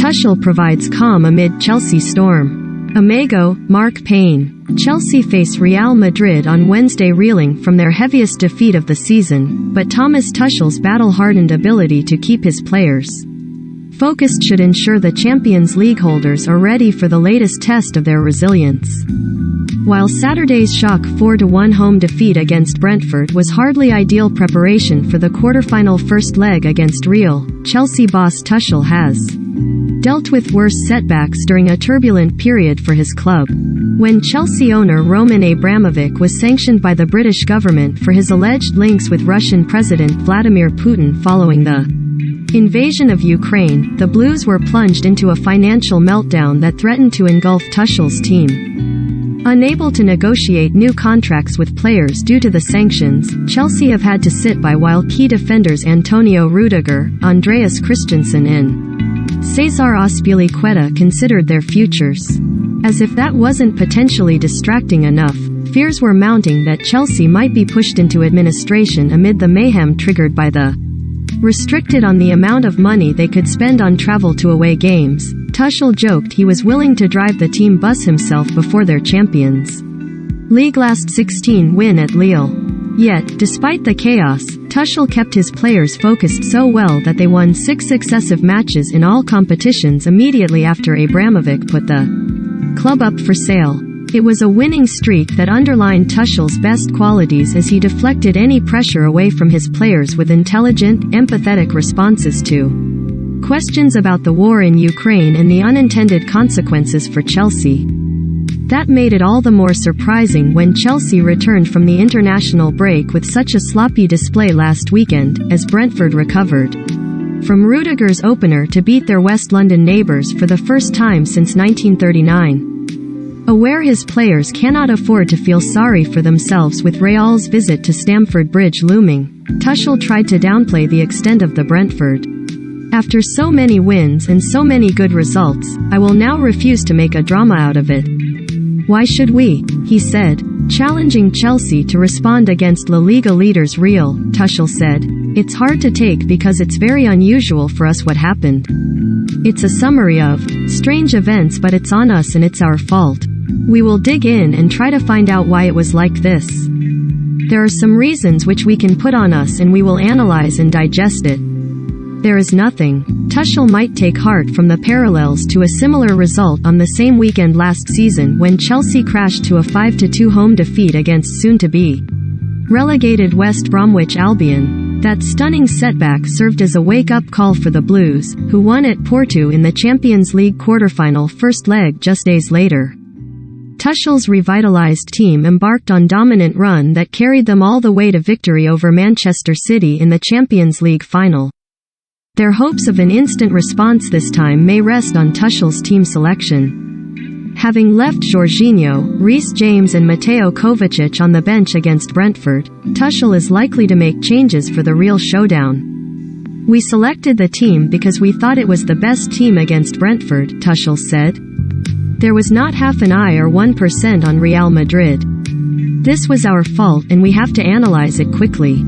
Tuchel provides calm amid Chelsea storm. Amigo, Mark Payne. Chelsea face Real Madrid on Wednesday reeling from their heaviest defeat of the season, but Thomas Tuchel's battle-hardened ability to keep his players focused should ensure the Champions League holders are ready for the latest test of their resilience. While Saturday's shock 4-1 home defeat against Brentford was hardly ideal preparation for the quarter-final first leg against Real, Chelsea boss Tuchel has dealt with worse setbacks during a turbulent period for his club. When Chelsea owner Roman Abramovich was sanctioned by the British government for his alleged links with Russian President Vladimir Putin following the invasion of Ukraine, the Blues were plunged into a financial meltdown that threatened to engulf Tuchel's team. Unable to negotiate new contracts with players due to the sanctions, Chelsea have had to sit by while key defenders Antonio Rudiger, Andreas Christensen and Cesar Azpilicueta considered their futures. As if that wasn't potentially distracting enough, fears were mounting that Chelsea might be pushed into administration amid the mayhem triggered by the restricted on the amount of money they could spend on travel to away games. Tuchel joked he was willing to drive the team bus himself before their Champions League last 16 win at Lille. Yet, despite the chaos, Tuchel kept his players focused so well that they won 6 successive matches in all competitions immediately after Abramovich put the club up for sale. It was a winning streak that underlined Tuchel's best qualities as he deflected any pressure away from his players with intelligent, empathetic responses to questions about the war in Ukraine and the unintended consequences for Chelsea. That made it all the more surprising when Chelsea returned from the international break with such a sloppy display last weekend, as Brentford recovered from Rudiger's opener to beat their West London neighbours for the first time since 1939. Aware his players cannot afford to feel sorry for themselves with Real's visit to Stamford Bridge looming, Tuchel tried to downplay the extent of the Brentford. After so many wins and so many good results, I will now refuse to make a drama out of it. Why should we? He said, challenging Chelsea to respond against La Liga leaders Real. Tuchel said, it's hard to take because it's very unusual for us what happened. It's a summary of strange events, but it's on us and it's our fault. We will dig in and try to find out why it was like this. There are some reasons which we can put on us and we will analyze and digest it. There is nothing. Tuchel might take heart from the parallels to a similar result on the same weekend last season when Chelsea crashed to a 5-2 home defeat against soon-to-be relegated West Bromwich Albion. That stunning setback served as a wake-up call for the Blues, who won at Porto in the Champions League quarter-final first leg just days later. Tuchel's revitalized team embarked on dominant run that carried them all the way to victory over Manchester City in the Champions League final. Their hopes of an instant response this time may rest on Tuchel's team selection. Having left Jorginho, Reece James and Mateo Kovacic on the bench against Brentford, Tuchel is likely to make changes for the real showdown. We selected the team because we thought it was the best team against Brentford, Tuchel said. There was not half an eye or 1% on Real Madrid. This was our fault and we have to analyze it quickly.